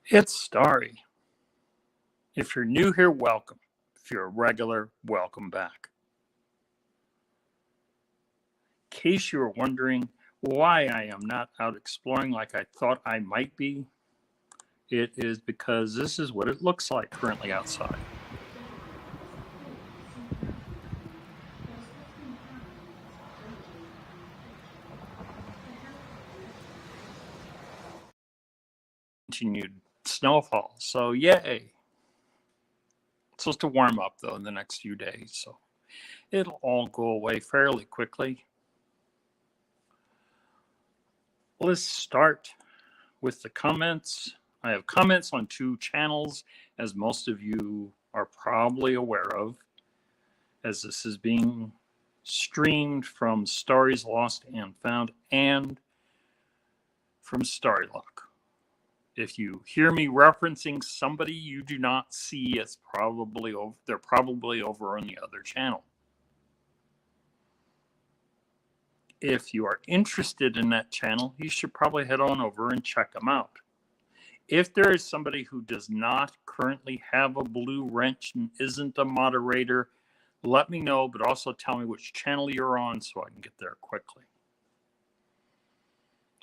It's Starry. If you're new here, welcome. If you're a regular, welcome back. In case you were wondering why I am not out exploring like I thought I might be, it is because this is what it looks like currently outside. Continued snowfall, so yay. It's supposed to warm up though in the next few days, so it'll all go away fairly quickly. Let's start with the comments. I have comments on two channels, as most of you are probably aware of, as this is being streamed from Starry's Lost and Found and from Starrylock. If you hear me referencing somebody you do not see, it's probably over. They're probably over on the other channel. If you are interested in that channel, you should probably head on over and check them out. If there is somebody who does not currently have a blue wrench and isn't a moderator, let me know, but also tell me which channel you're on so I can get there quickly.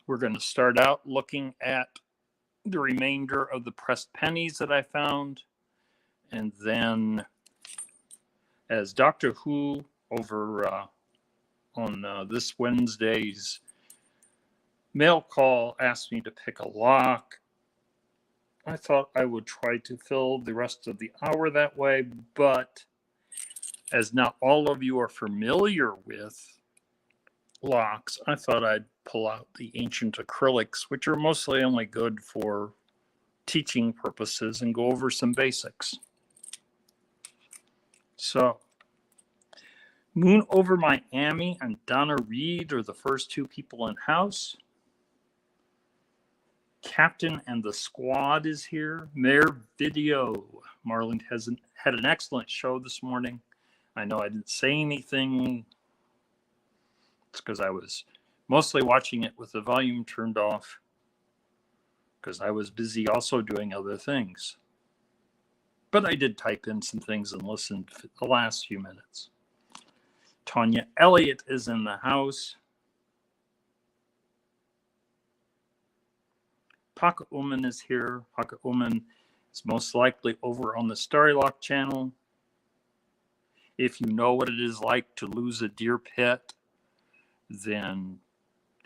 We're going to start out looking at the remainder of the pressed pennies that I found. And then, as Doctor Who over on this Wednesday's mail call asked me to pick a lock, I thought I would try to fill the rest of the hour that way, but as not all of you are familiar with locks, I thought I'd pull out the ancient acrylics, which are mostly only good for teaching purposes, and go over some basics. So, Moon over Miami and Donna Reed are the first two people in house. Captain and the Squad is here. Mayor Video. Marlene had an excellent show this morning. I know I didn't say anything. It's because I was mostly watching it with the volume turned off because I was busy also doing other things. But I did type in some things and listen for the last few minutes. Tanya Elliott is in the house. Pocket Woman is here. Pocket Woman is most likely over on the Starrylock channel. If you know what it is like to lose a deer pet, then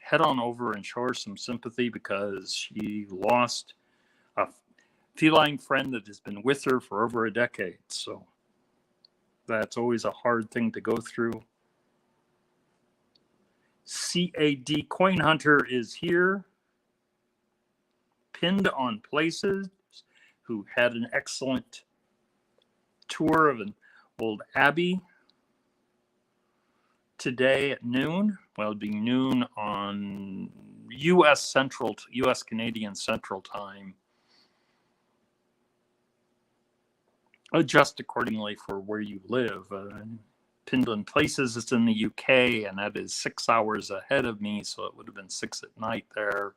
head on over and show her some sympathy, because she lost a feline friend that has been with her for over a decade. So that's always a hard thing to go through. CAD Coin Hunter is here. Pinned on Places, who had an excellent tour of an old abbey today at noon. Well, it'd be noon on U.S. Canadian Central Time. Adjust accordingly for where you live. Pinned on Places is in the UK, and that is 6 hours ahead of me, so it would have been 6 at night there.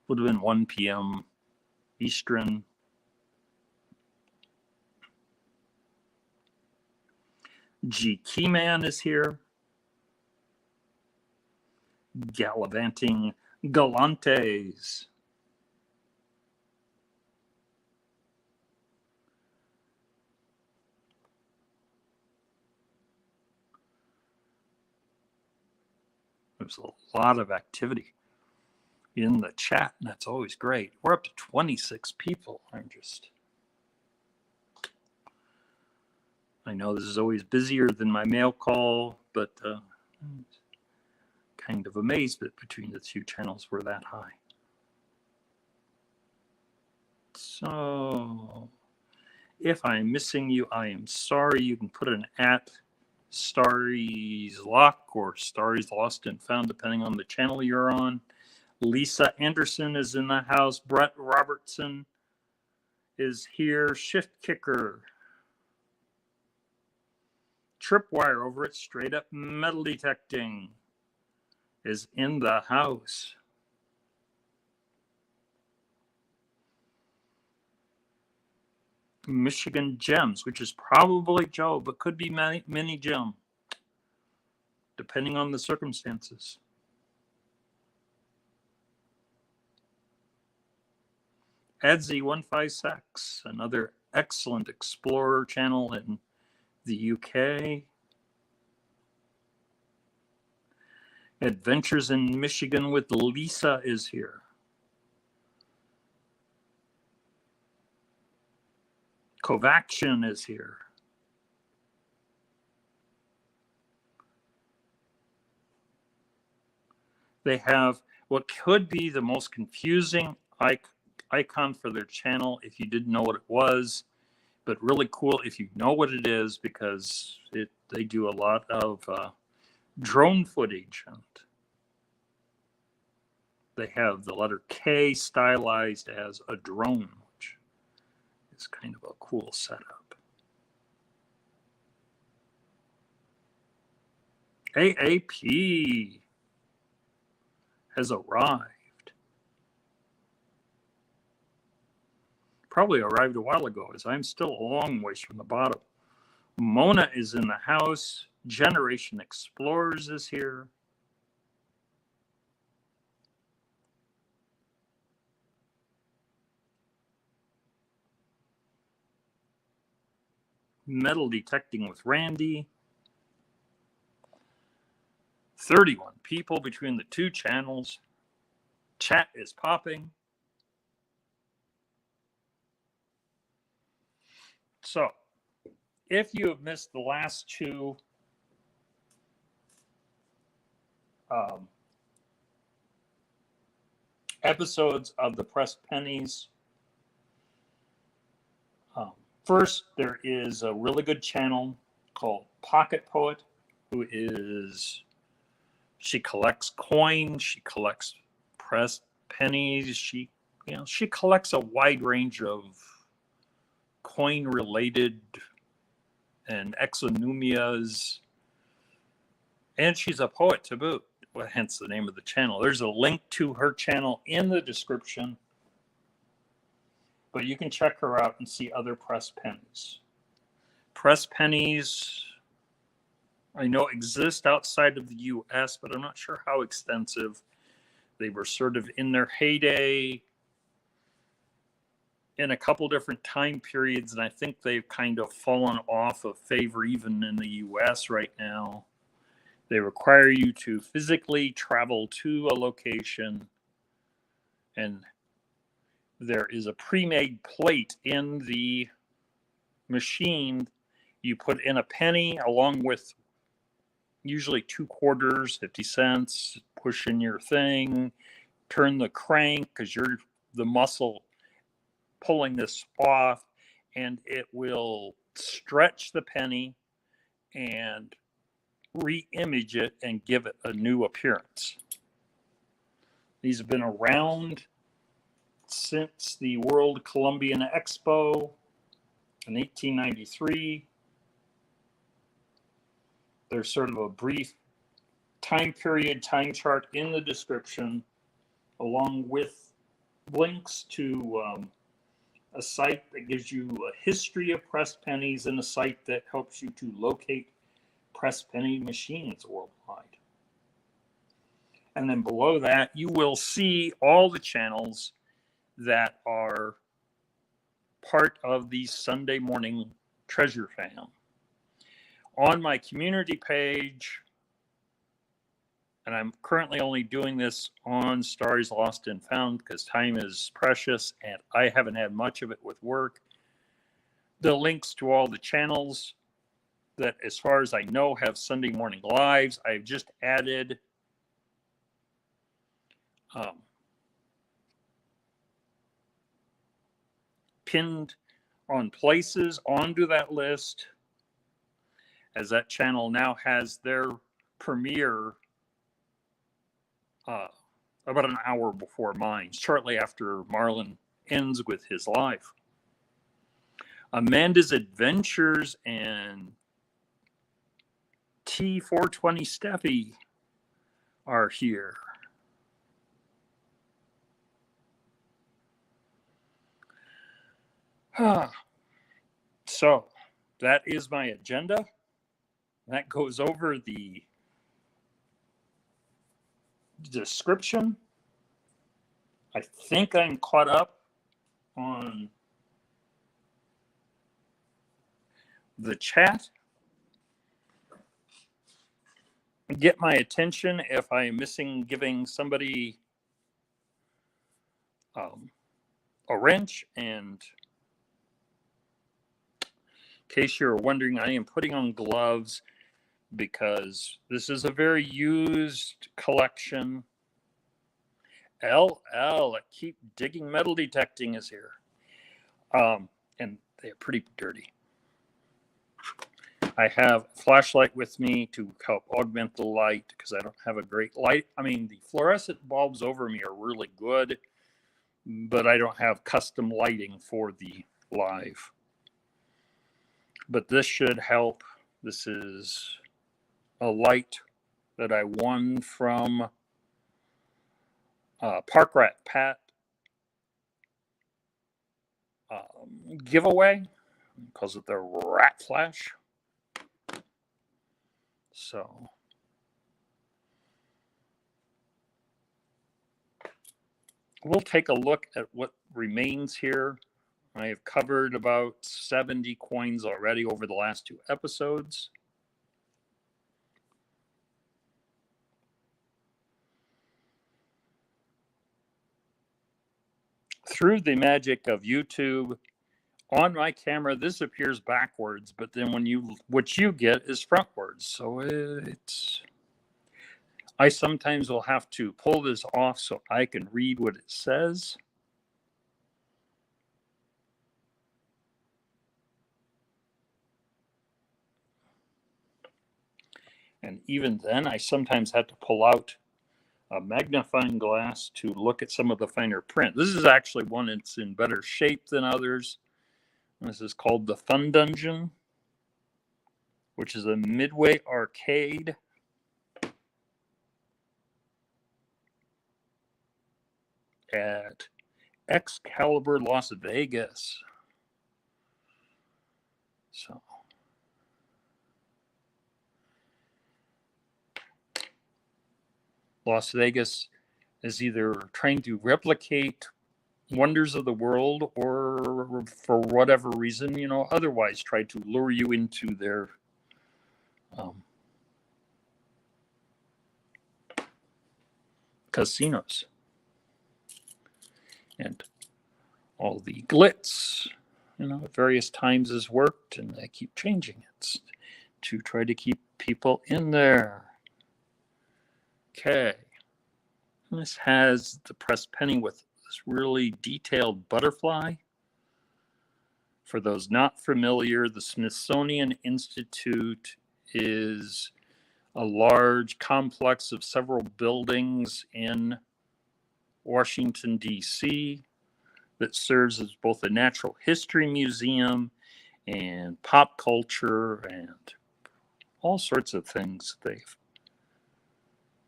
Would have been 1 p.m. Eastern. G. Keyman is here. Gallivanting Galantes. There's a lot of activity in the chat, and that's always great. We're up to 26 people. I know this is always busier than my mail call, but kind of amazed that between the two channels we're that high. So if I'm missing you, I am sorry. You can put an at Starry's Lock or Starry's Lost and Found, depending on the channel you're on. Lisa Anderson is in the house. Brett Robertson is here. Shift Kicker. Tripwire over at Straight Up Metal Detecting is in the house. Michigan Gems, which is probably Joe, but could be Mini Gem, depending on the circumstances. Adzi156, another excellent Explorer channel in the UK. Adventures in Michigan with Lisa is here. Kovaction is here. They have what could be the most confusing icon for their channel if you didn't know what it was, but really cool if you know what it is, because they do a lot of drone footage. And they have the letter K stylized as a drone, which is kind of a cool setup. AAP has arrived. Probably arrived a while ago, as I'm still a long ways from the bottom. Mona is in the house. Generation Explorers is here. Metal Detecting with Randy. 31 people between the two channels. Chat is popping. So, if you have missed the last two episodes of the Pressed Pennies, first, there is a really good channel called Pocket Poet, she collects coins, she collects pressed pennies, she collects a wide range of coin-related and exonumias, and she's a poet to boot, hence the name of the channel. There's a link to her channel in the description, but you can check her out and see other pressed pennies. Pressed pennies, I know, exist outside of the US, but I'm not sure how extensive. They were sort of in their heyday in a couple different time periods, and I think they've kind of fallen off of favor even in the US right now. They require you to physically travel to a location, and there is a pre-made plate in the machine. You put in a penny along with usually 2 quarters, 50 cents, push in your thing, turn the crank because you're the muscle pulling this off, and it will stretch the penny and re-image it and give it a new appearance. These have been around since the World Columbian Expo in 1893. There's sort of a brief time period, time chart in the description, along with links to a site that gives you a history of pressed pennies and a site that helps you to locate pressed penny machines worldwide. And then below that, you will see all the channels that are part of the Sunday morning treasure fam. On my community page, and I'm currently only doing this on Starry's Lost and Found because time is precious and I haven't had much of it with work. The links to all the channels that, as far as I know, have Sunday morning lives. I've just added pinned on places onto that list, as that channel now has their premiere about an hour before mine, shortly after Marlon ends with his live. Amanda's Adventures and T420 Steffi are here. So that is my agenda. That goes over the description. I think I'm caught up on the chat. Get my attention if I'm missing giving somebody a wrench. And in case you're wondering, I am putting on gloves because this is a very used collection. LL, keep digging metal detecting is here. And they're pretty dirty. I have a flashlight with me to help augment the light because I don't have a great light. I mean, the fluorescent bulbs over me are really good, but I don't have custom lighting for the live. But this should help. This is a light that I won from Park Rat Pat giveaway because of the rat flash. So we'll take a look at what remains here. I have covered about 70 coins already over the last 2 episodes. Through the magic of YouTube, on my camera, this appears backwards, but then what you get is frontwards. So I sometimes will have to pull this off so I can read what it says. And even then, I sometimes have to pull out a magnifying glass to look at some of the finer print. This is actually one that's in better shape than others. This is called the Fun Dungeon, which is a Midway arcade. At Excalibur, Las Vegas. So Las Vegas is either trying to replicate wonders of the world or for whatever reason, otherwise try to lure you into their casinos. And all the glitz, at various times has worked, and I keep changing it to try to keep people in there. Okay. And this has the pressed penny with this really detailed butterfly. For those not familiar, the Smithsonian Institute is a large complex of several buildings in Washington, D.C. that serves as both a natural history museum and pop culture and all sorts of things they've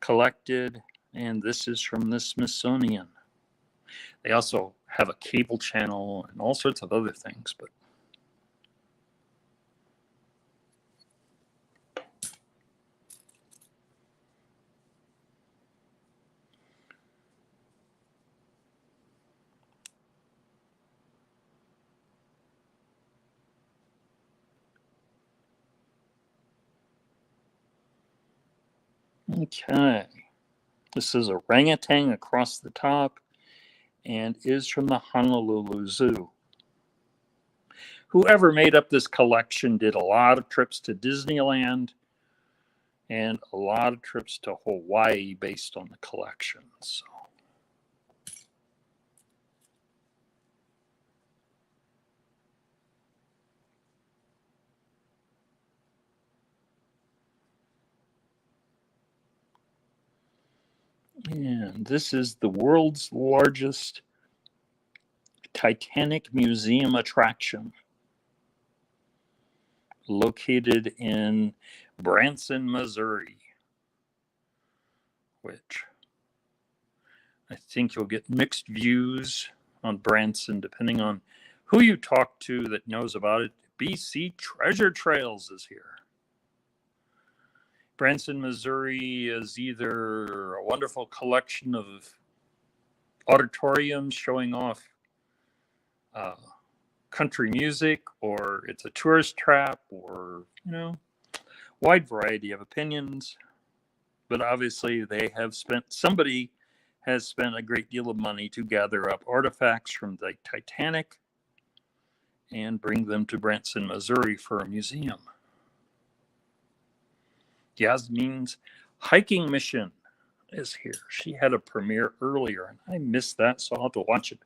collected. And this is from the Smithsonian. They also have a cable channel and all sorts of other things, but okay. This is orangutan across the top and is from the Honolulu Zoo. Whoever made up this collection did a lot of trips to Disneyland and a lot of trips to Hawaii based on the collection. So. And this is the world's largest Titanic Museum attraction, located in Branson, Missouri, which I think you'll get mixed views on Branson depending on who you talk to that knows about it. BC Treasure Trails is here. Branson, Missouri is either a wonderful collection of auditoriums showing off country music, or it's a tourist trap, or, wide variety of opinions. But obviously somebody has spent a great deal of money to gather up artifacts from the Titanic and bring them to Branson, Missouri for a museum. Yasmin's hiking mission is here. She had a premiere earlier, and I missed that, so I'll have to watch it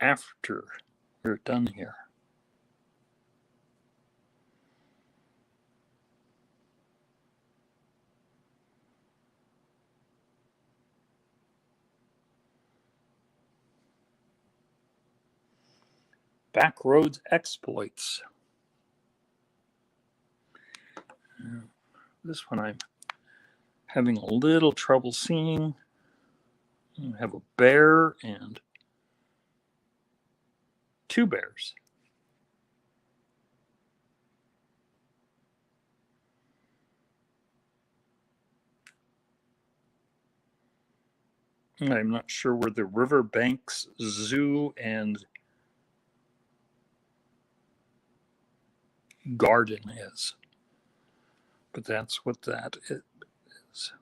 after we're done here. Backroads Exploits. This one I'm having a little trouble seeing. I have a bear and two bears. I'm not sure where the Riverbanks Zoo and Garden is, but that's what that is.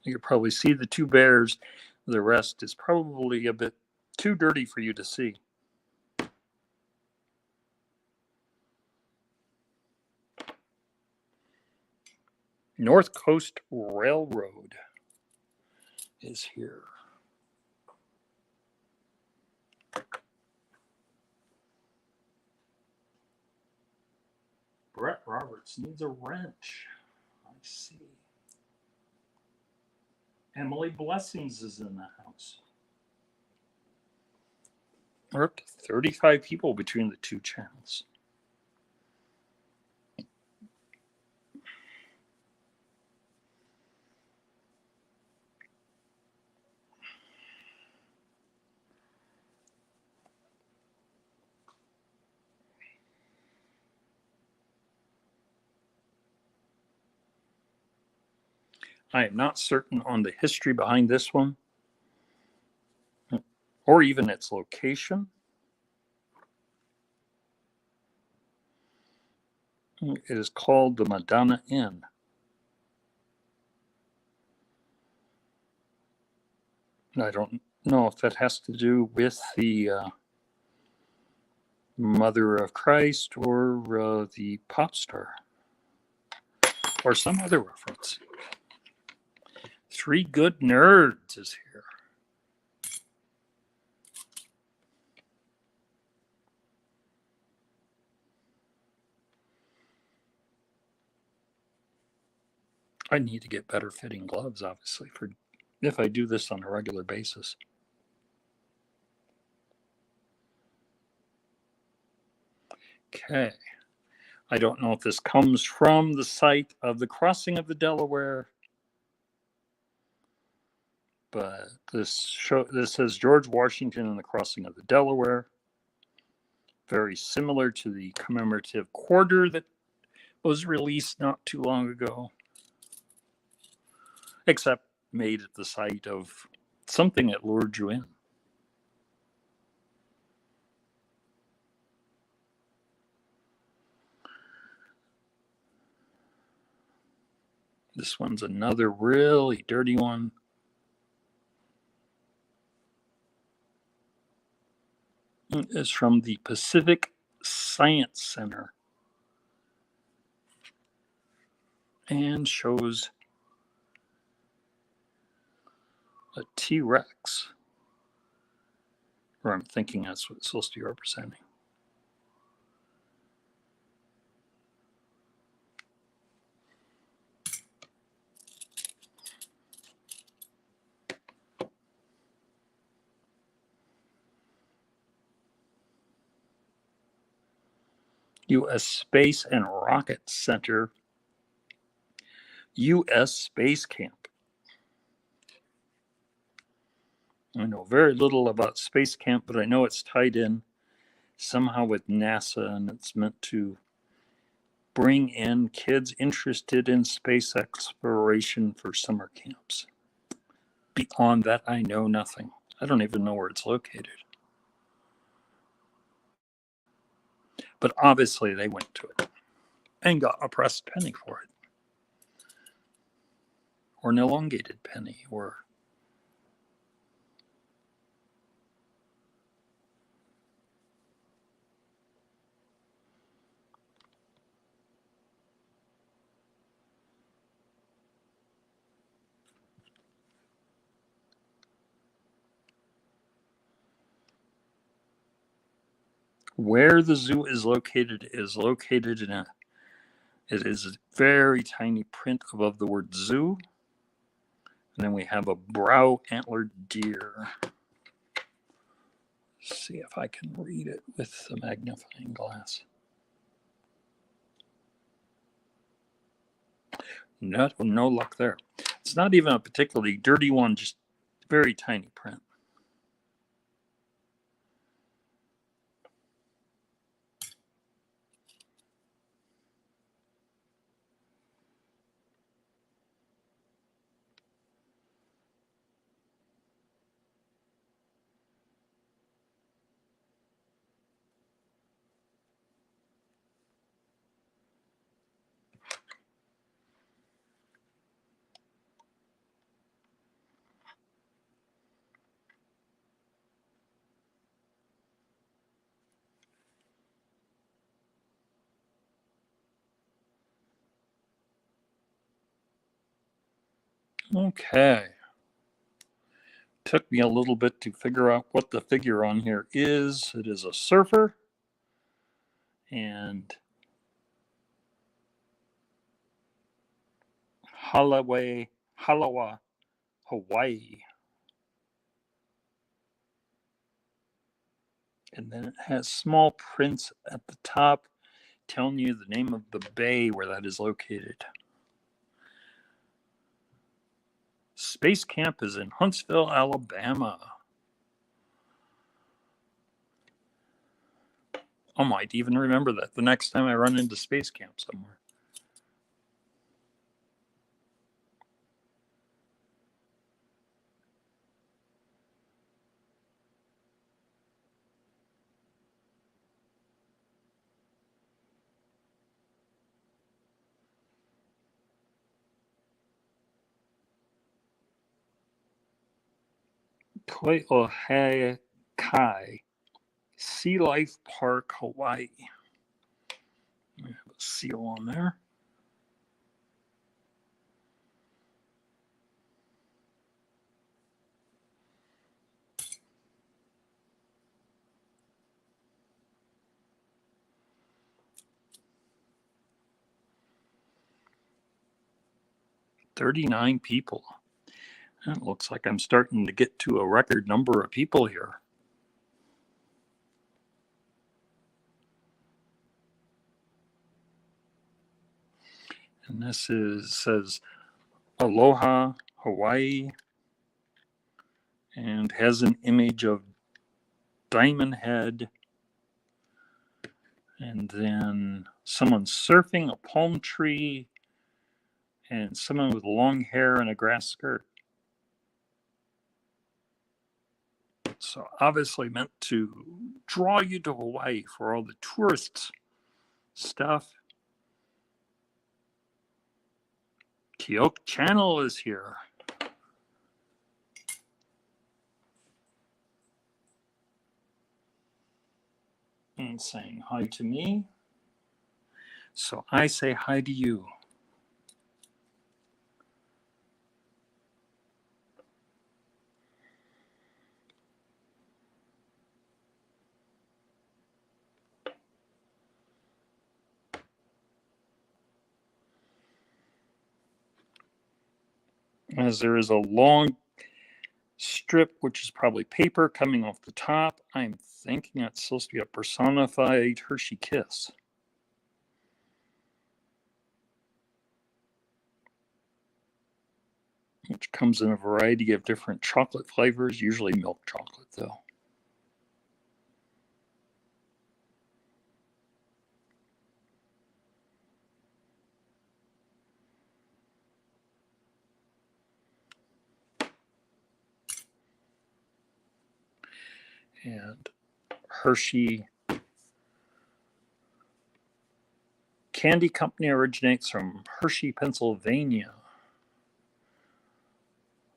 You can probably see the two bears. The rest is probably a bit too dirty for you to see. North Coast Railroad is here. Brett Roberts needs a wrench. I see. Emily Blessings is in the house. We're up to 35 people between the two channels. I am not certain on the history behind this one, or even its location. It is called the Madonna Inn. I don't know if that has to do with the Mother of Christ or the pop star or some other reference. Three Good Nerds is here. I need to get better fitting gloves, obviously, for if I do this on a regular basis. Okay. I don't know if this comes from the site of the crossing of the Delaware, but this says George Washington and the crossing of the Delaware. Very similar to the commemorative quarter that was released not too long ago, except made at the site of something that lured you in. This one's another really dirty one. It is from the Pacific Science Center and shows a T-Rex, or I'm thinking that's what it's supposed to be representing. U.S. Space and Rocket Center, U.S. Space Camp. I know very little about Space Camp, but I know it's tied in somehow with NASA, and it's meant to bring in kids interested in space exploration for summer camps. Beyond that, I know nothing. I don't even know where it's located. But obviously they went to it and got a pressed penny for it. Or an elongated penny, or where the zoo is located in a, it is a very tiny print above the word zoo. And then we have a brow antlered deer. Let's see if I can read it with the magnifying glass. No luck there. It's not even a particularly dirty one, just very tiny print. Okay. Took me a little bit to figure out what the figure on here is. It is a surfer. And Halawa, Hawaii. And then it has small prints at the top telling you the name of the bay where that is located. Space Camp is in Huntsville, Alabama. I might even remember that the next time I run into Space Camp somewhere. Colloquially, Sea Life Park, Hawaii. We have a seal on there. $39 people. It looks like I'm starting to get to a record number of people here. And this says Aloha, Hawaii, and has an image of Diamond Head, and then someone surfing, a palm tree, and someone with long hair and a grass skirt. So obviously meant to draw you to Hawaii for all the tourists stuff. Keok Channel is here. And saying hi to me. So I say hi to you. As there is a long strip, which is probably paper, coming off the top. I'm thinking it's supposed to be a personified Hershey Kiss. Which comes in a variety of different chocolate flavors, usually milk chocolate, though. And Hershey Candy Company originates from Hershey, Pennsylvania,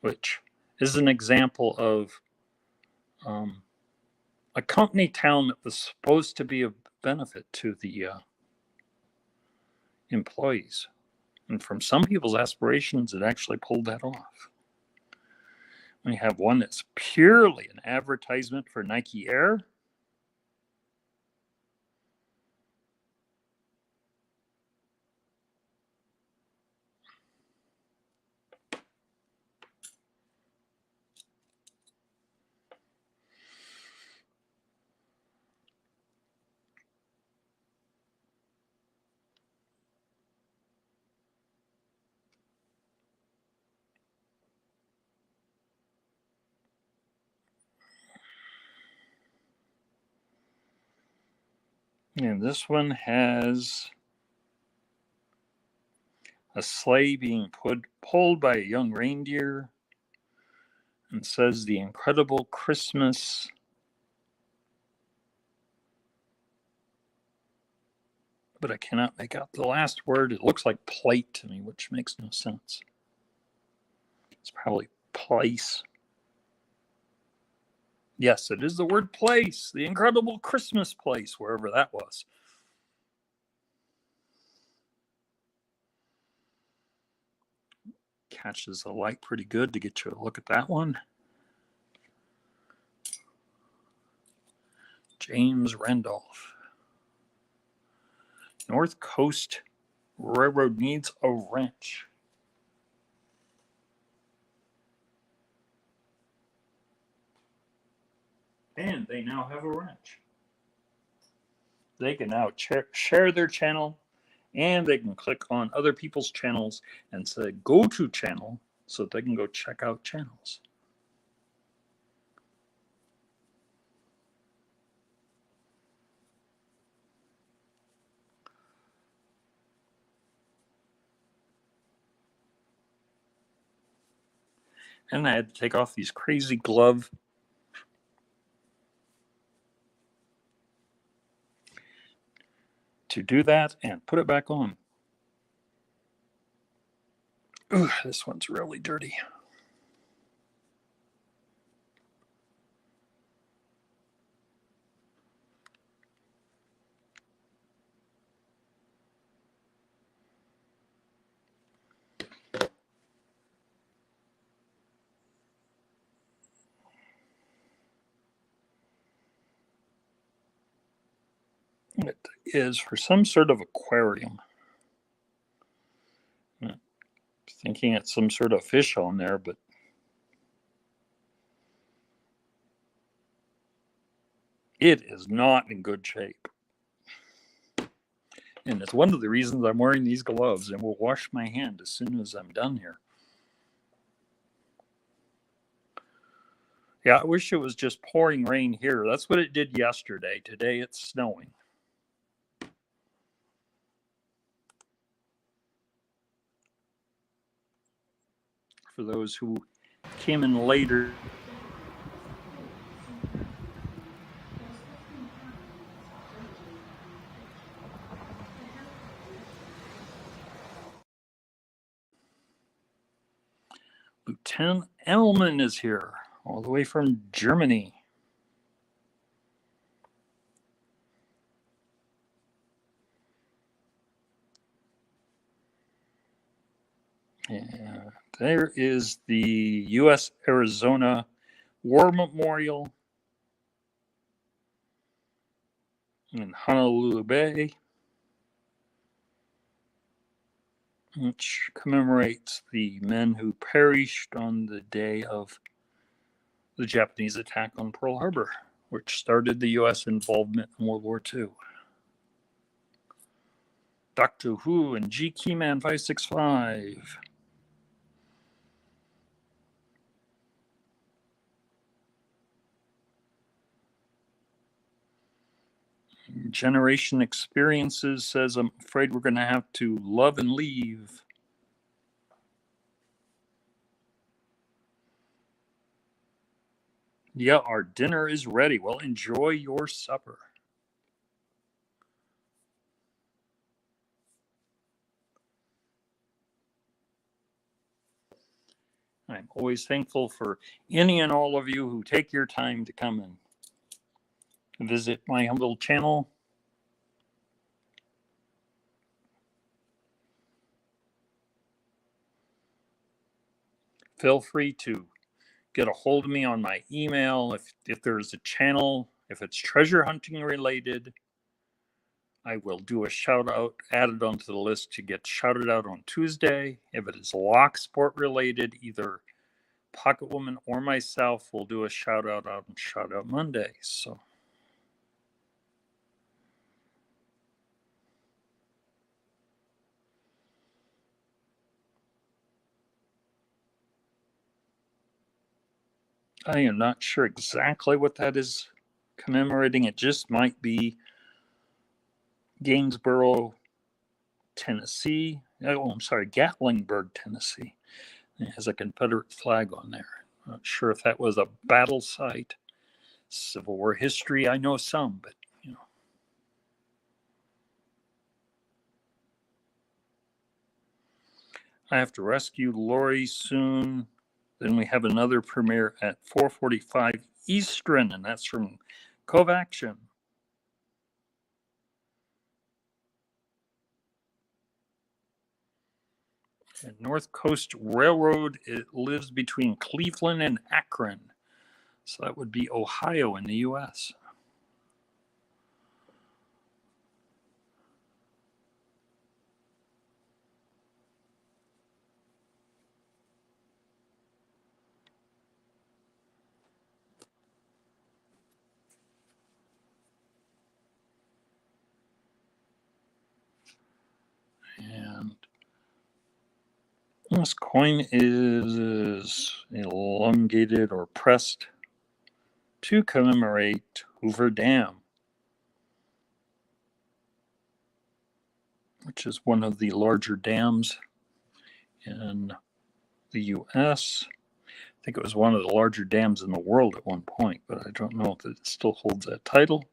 which is an example of a company town that was supposed to be a benefit to the employees. And from some people's aspirations, it actually pulled that off. We have one that's purely an advertisement for Nike Air. And this one has a sleigh being pulled by a young reindeer, and says the incredible Christmas. But I cannot make out the last word. It looks like plate to me, which makes no sense. It's probably place. Yes, it is the word place. The incredible Christmas place, wherever that was. Catches the light pretty good to get you a look at that one. James Randolph. North Coast Railroad needs a wrench. And they now have a wrench. They can now share their channel, and they can click on other people's channels and say go to channel so they can go check out channels. And I had to take off these crazy gloves to do that and put it back on. Ooh, this one's really dirty. It is for some sort of aquarium. I'm thinking it's some sort of fish on there, but it is not in good shape. And it's one of the reasons I'm wearing these gloves, and will wash my hand as soon as I'm done here. Yeah, I wish it was just pouring rain here. That's what it did yesterday. Today it's snowing. For those who came in later, Lieutenant Elman is here, all the way from Germany. And there is the U.S. Arizona War Memorial in Honolulu Bay, which commemorates the men who perished on the day of the Japanese attack on Pearl Harbor, which started the U.S. involvement in World War II. Doctor Who and G Keyman 565. Generation Experiences says, I'm afraid we're going to have to love and leave. Yeah, our dinner is ready. Well, enjoy your supper. I'm always thankful for any and all of you who take your time to come and visit my humble channel. Feel free to get a hold of me on my email. If there's a channel, if it's treasure hunting related, I will do a shout out, add it onto the list to get shouted out on Tuesday. If it is lock sport related, either Pocket Woman or myself will do a shout out on Shout Out Monday. So I am not sure exactly what that is commemorating. It just might be Gainsborough, Tennessee. Oh, I'm sorry, Gatlinburg, Tennessee. It has a Confederate flag on there. Not sure if that was a battle site. Civil War history, I know some, but you know. I have to rescue Lori soon. Then we have another premiere at 4:45 Eastern, and that's from Cove Action. And North Coast Railroad, it lives between Cleveland and Akron. So that would be Ohio in the U.S. And this coin is elongated or pressed to commemorate Hoover Dam, which is one of the larger dams in the U.S. I think it was one of the larger dams in the world at one point, but I don't know if it still holds that title,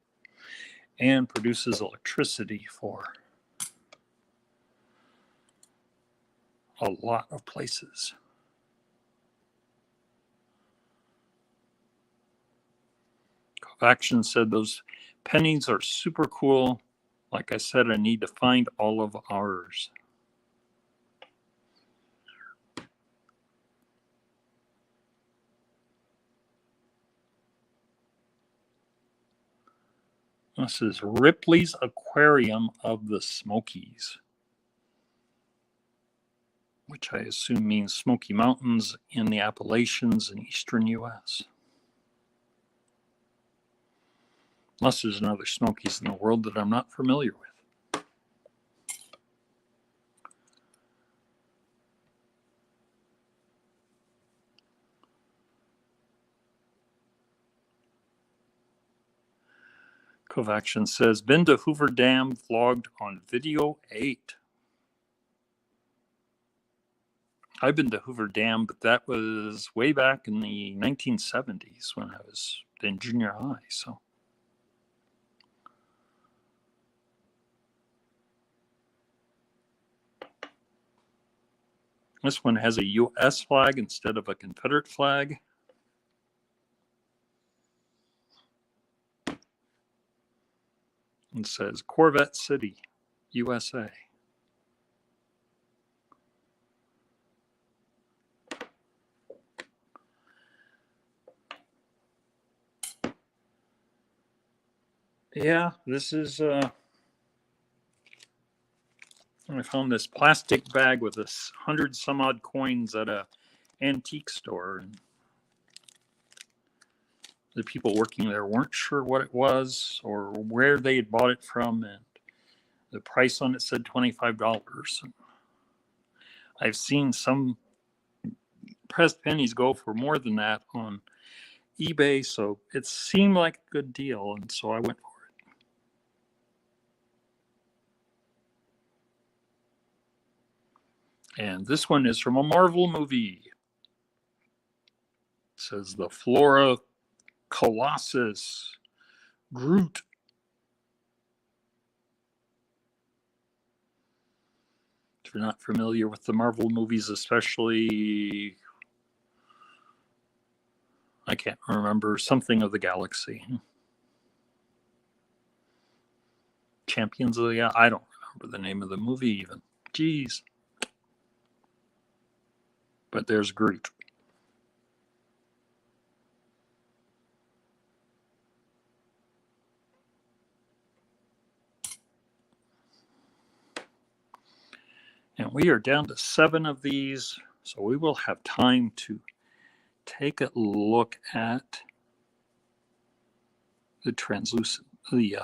and produces electricity for a lot of places. Action said those pennies are super cool. Like I said, I need to find all of ours. This is Ripley's Aquarium of the Smokies, which I assume means Smoky Mountains in the Appalachians in eastern U.S. Unless there's another Smokies in the world that I'm not familiar with. Cove Action says, been to Hoover Dam, vlogged on video 8. I've been to Hoover Dam, but that was way back in the 1970s when I was in junior high. So this one has a U.S. flag instead of a Confederate flag. It says Corvette City, USA. Yeah, this is, I found this plastic bag with 100 some odd coins at a antique store. And the people working there weren't sure what it was or where they had bought it from. And the price on it said $25. I've seen some pressed pennies go for more than that on eBay, so it seemed like a good deal, and so I went for it. And this one is from a Marvel movie. It says the Flora Colossus, Groot. If you're not familiar with the Marvel movies, especially, I can't remember, something of the Galaxy. Champions of the Galaxy. I don't remember the name of the movie even. Jeez. But there's Groot. And we are down to 7 of these, so we will have time to take a look at the translucent, the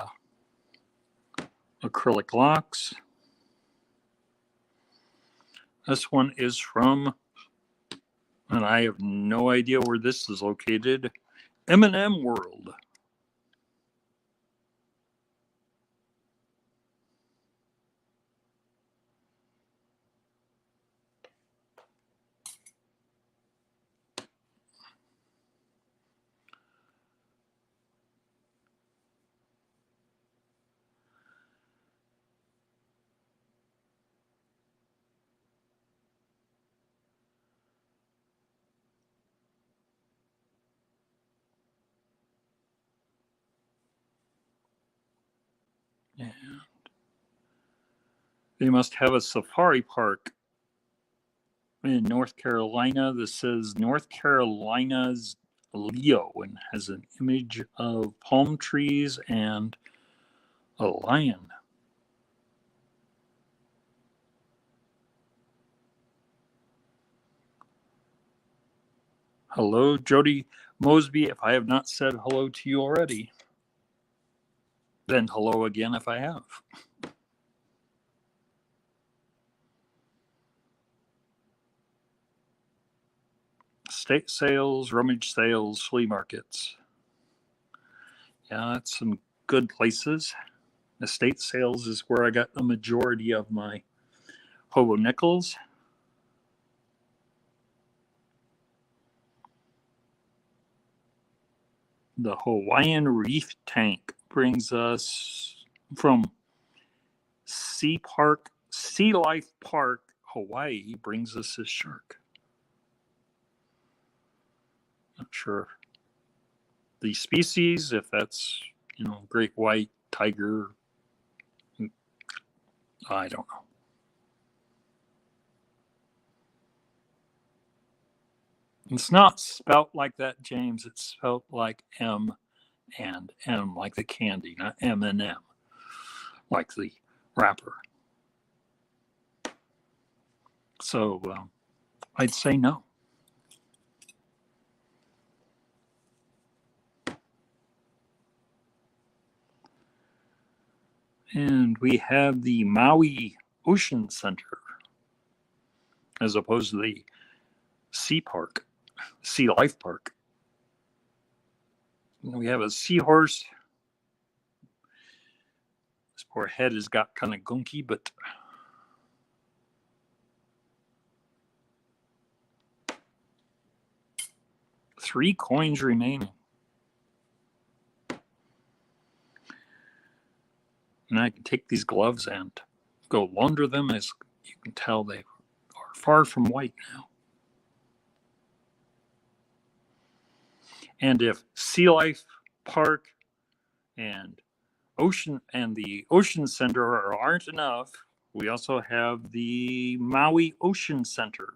acrylic locks. This one is from, and I have no idea where this is located, M&M World. And they must have a safari park in North Carolina. This says North Carolina's Leo and has an image of palm trees and a lion. Hello, Jody Mosby. If I have not said hello to you already, then hello again if I have. Estate sales, rummage sales, flea markets. Yeah, that's some good places. Estate sales is where I got the majority of my hobo nickels. The Hawaiian Reef Tank brings us from Sea Life Park, Hawaii, brings us a shark. Not sure the species, if that's, great white, tiger. I don't know. It's not spelt like that, James. It's spelt like M and M, like the candy, not M&M, like the wrapper. So I'd say no. And we have the Maui Ocean Center as opposed to the Sea Life Park. We have a seahorse. This poor head has got kind of gunky, but three coins remaining. And I can take these gloves and go launder them. As you can tell, they are far from white now. And if Sea Life Park and the Ocean Center aren't enough, we also have the Maui Ocean Center.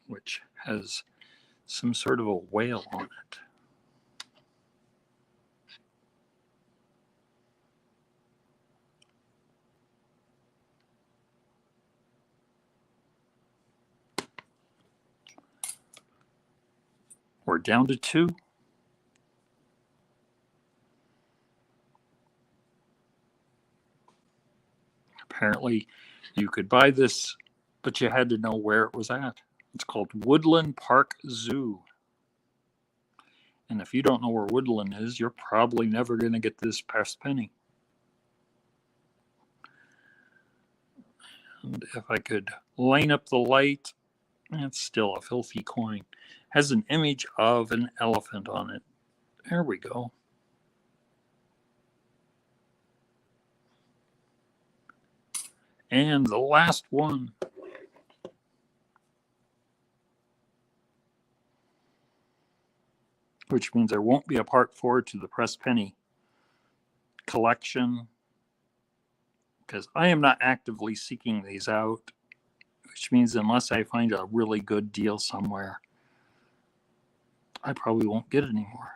Which has some sort of a whale on it. We're down to 2. Apparently, you could buy this, but you had to know where it was at. It's called Woodland Park Zoo. And if you don't know where Woodland is, you're probably never going to get this pressed penny. And if I could line up the light, it's still a filthy coin. Has an image of an elephant on it. There we go. And the last one. Which means there won't be a part 4 to the pressed penny collection, because I am not actively seeking these out, which means unless I find a really good deal somewhere, I probably won't get any more.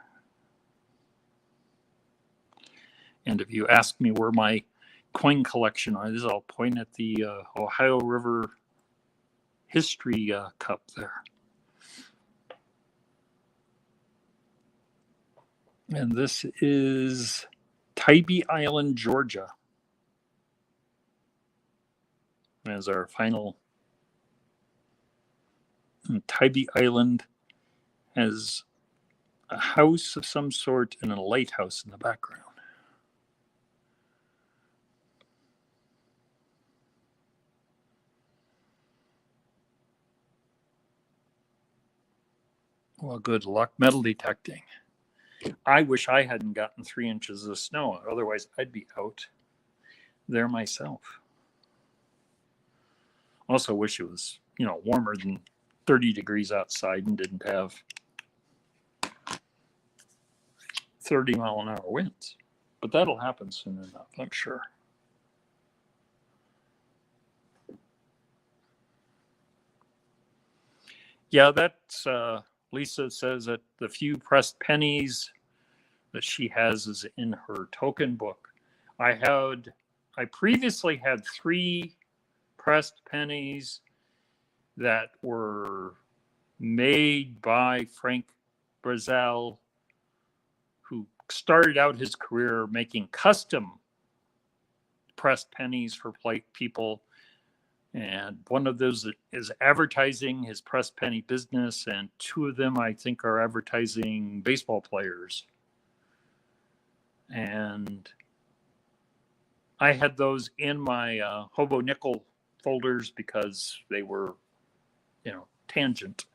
And if you ask me where my coin collection is, I'll point at the Ohio River History Cup there. And this is Tybee Island, Georgia, as our final. And Tybee Island has a house of some sort and a lighthouse in the background. Well, good luck metal detecting. I wish I hadn't gotten 3 inches of snow. Otherwise, I'd be out there myself. Also wish it was, warmer than 30 degrees outside and didn't have 30-mile-an-hour winds. But that'll happen soon enough, I'm sure. Yeah, that's Lisa says that the few pressed pennies that she has is in her token book. I previously had 3 pressed pennies that were made by Frank Brazel, who started out his career making custom pressed pennies for people. And one of those is advertising his pressed penny business, and 2 of them, I think, are advertising baseball players. And I had those in my hobo nickel folders because they were, tangent.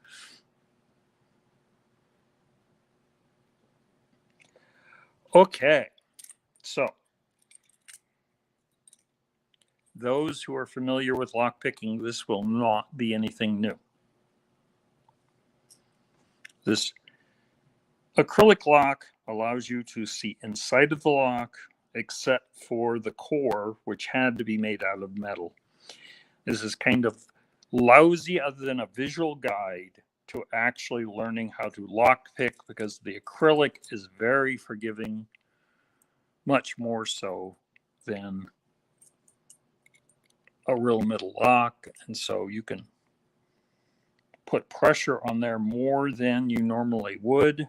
Okay, so those who are familiar with lock picking, this will not be anything new. This acrylic lock allows you to see inside of the lock, except for the core, which had to be made out of metal. This is kind of lousy other than a visual guide to actually learning how to lock pick, because the acrylic is very forgiving, much more so than a real metal lock. And so you can put pressure on there more than you normally would.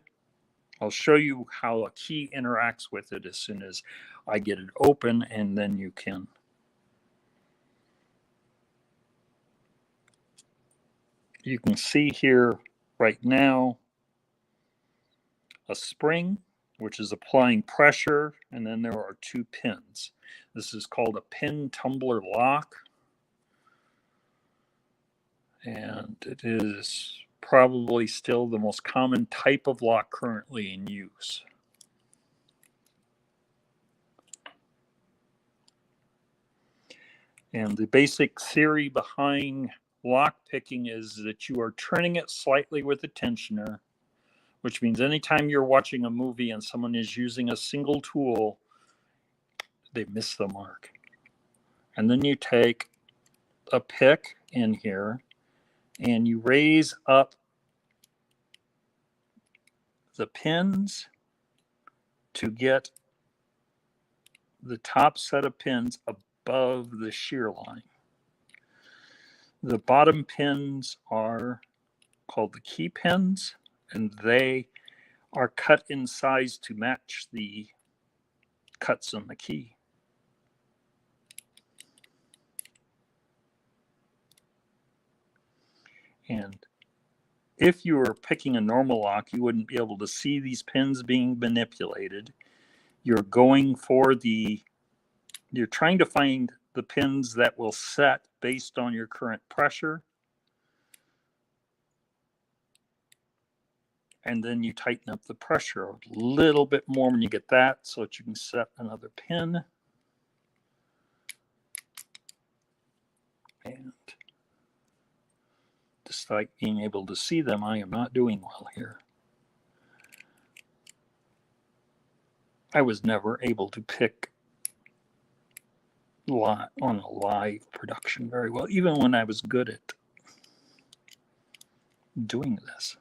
I'll show you how a key interacts with it as soon as I get it open, and then you can see here right now a spring, which is applying pressure, and then there are 2 pins. This is called a pin tumbler lock, and it is probably still the most common type of lock currently in use. And the basic theory behind lock picking is that you are turning it slightly with a tensioner, which means anytime you're watching a movie and someone is using a single tool, they miss the mark. And then you take a pick in here and you raise up the pins to get the top set of pins above the shear line. The bottom pins are called the key pins, and they are cut in size to match the cuts on the key. And if you were picking a normal lock, you wouldn't be able to see these pins being manipulated. You're trying to find the pins that will set based on your current pressure. And then you tighten up the pressure a little bit more when you get that so that you can set another pin. And despite being able to see them, I am not doing well here. I was never able to pick on a live production very well, even when I was good at doing this.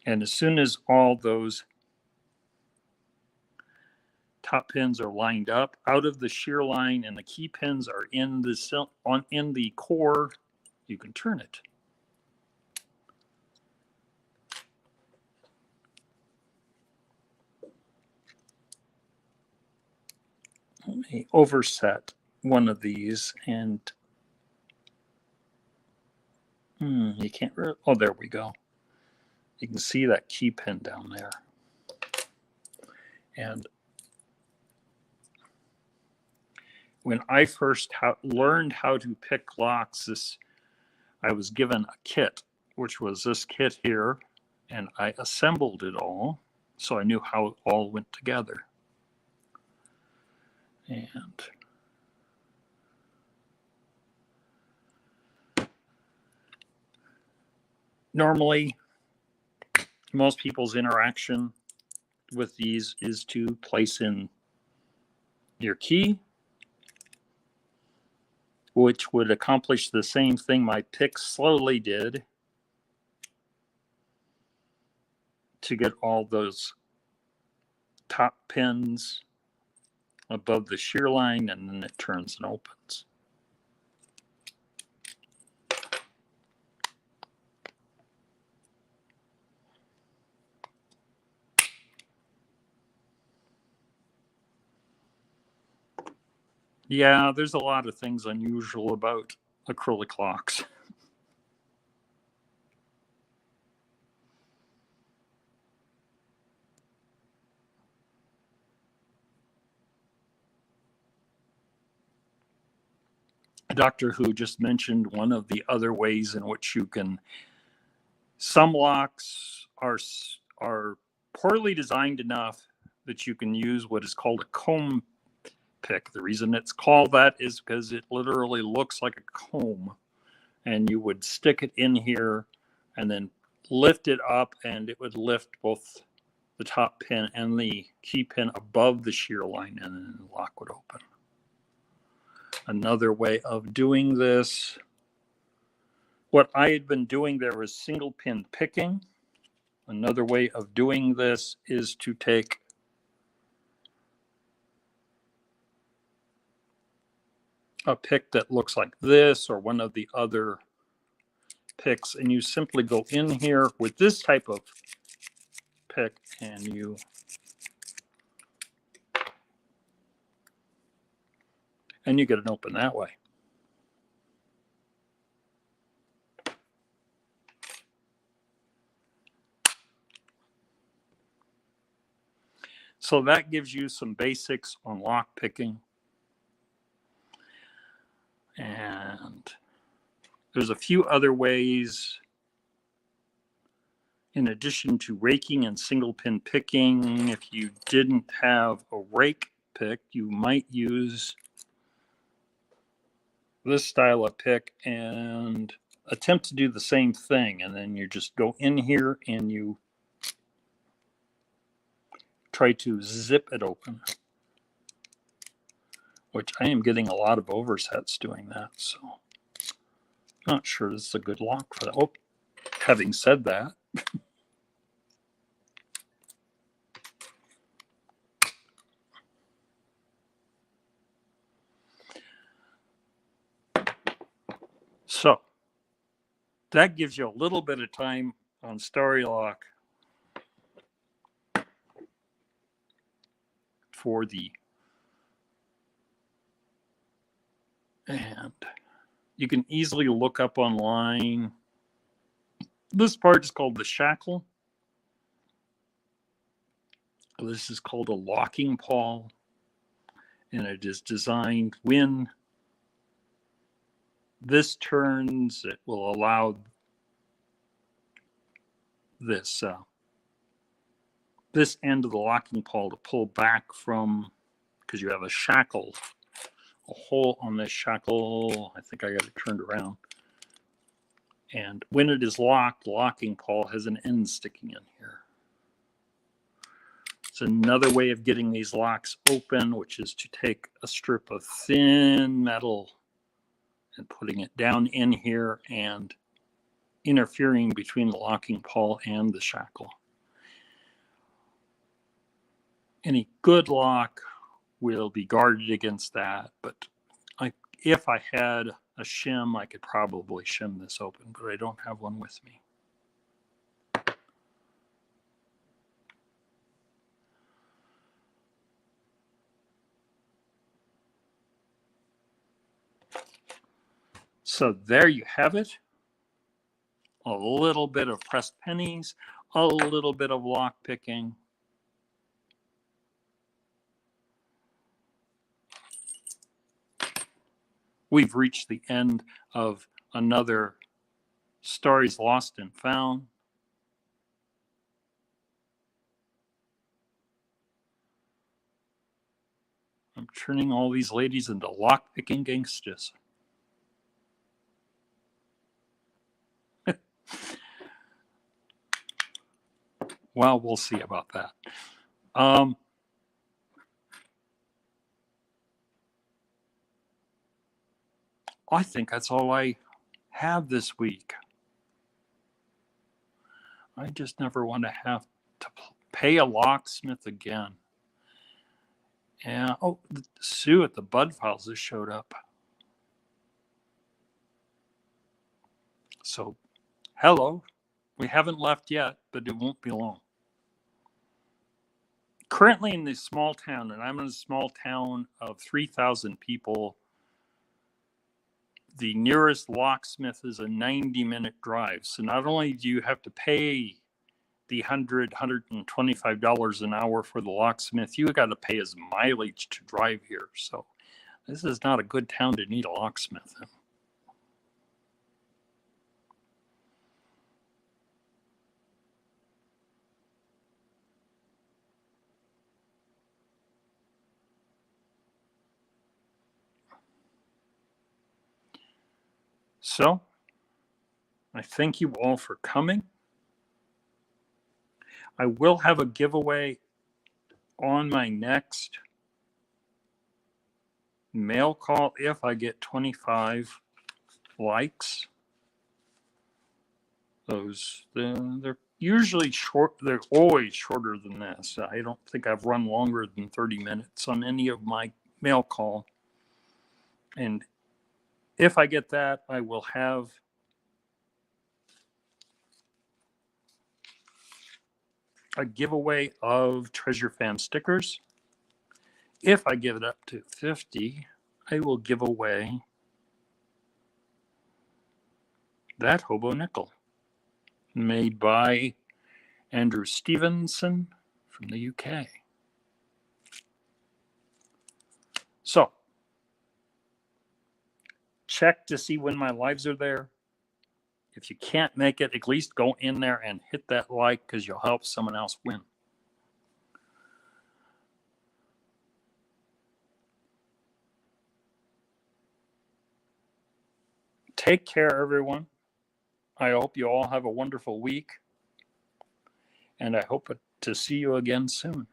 And as soon as all those top pins are lined up out of the shear line and the key pins are in the core, you can turn it. Let me overset one of these, and you can't really, oh, there we go. You can see that key pin down there. And when I first learned how to pick locks, I was given a kit, which was this kit here, and I assembled it all, so I knew how it all went together. And normally, most people's interaction with these is to place in your key, which would accomplish the same thing my pick slowly did to get all those top pins above the shear line, and then it turns and opens. Yeah, there's a lot of things unusual about acrylic locks. Doctor Who just mentioned one of the other ways in which you can. Some locks are poorly designed enough that you can use what is called a comb pick. The reason it's called that is because it literally looks like a comb, and you would stick it in here and then lift it up, and it would lift both the top pin and the key pin above the shear line, and then the lock would open. Another way of doing this, what I had been doing there was single pin picking. Another way of doing this is to take a pick that looks like this or one of the other picks, and you simply go in here with this type of pick, and you get it open that way. So that gives you some basics on lock picking. And there's a few other ways in addition to raking and single pin picking. If you didn't have a rake pick, you might use this style of pick and attempt to do the same thing. And then you just go in here and you try to zip it open, which I am getting a lot of oversets doing that. So not sure this is a good lock for that. Oh, having said that, so that gives you a little bit of time on Starrylock for and you can easily look up online. This part is called the shackle. This is called a locking pawl. And it is designed when this turns, it will allow this this end of the locking pawl to pull back from, because you have a shackle, a hole on this shackle. I think I got it turned around. And when it is locked, the locking pawl has an end sticking in here. It's another way of getting these locks open, which is to take a strip of thin metal and putting it down in here and interfering between the locking pawl and the shackle. Any good lock will be guarded against that, but if I had a shim, I could probably shim this open, but I don't have one with me. So there you have it. A little bit of pressed pennies, a little bit of lock picking. We've reached the end of another Stories Lost and Found. I'm turning all these ladies into lock-picking gangsters. Well, we'll see about that. I think that's all I have this week. I just never want to have to pay a locksmith again. And oh, Sue at the Bud Files just showed up. So, hello. We haven't left yet, but it won't be long. Currently in this small town, and I'm in a small town of 3,000 people, the nearest locksmith is a 90-minute drive. So not only do you have to pay the $125 an hour for the locksmith, you got to pay his mileage to drive here. So this is not a good town to need a locksmith in. So I thank you all for coming. I will have a giveaway on my next mail call if I get 25 likes. They're usually short. They're always shorter than this. I don't think I've run longer than 30 minutes on any of my mail call. And if I get that, I will have a giveaway of Treasure Fan stickers. If I give it up to 50, I will give away that hobo nickel made by Andrew Stevenson from the UK. So check to see when my lives are there. If you can't make it, at least go in there and hit that like, because you'll help someone else win. Take care, everyone. I hope you all have a wonderful week, and I hope to see you again soon.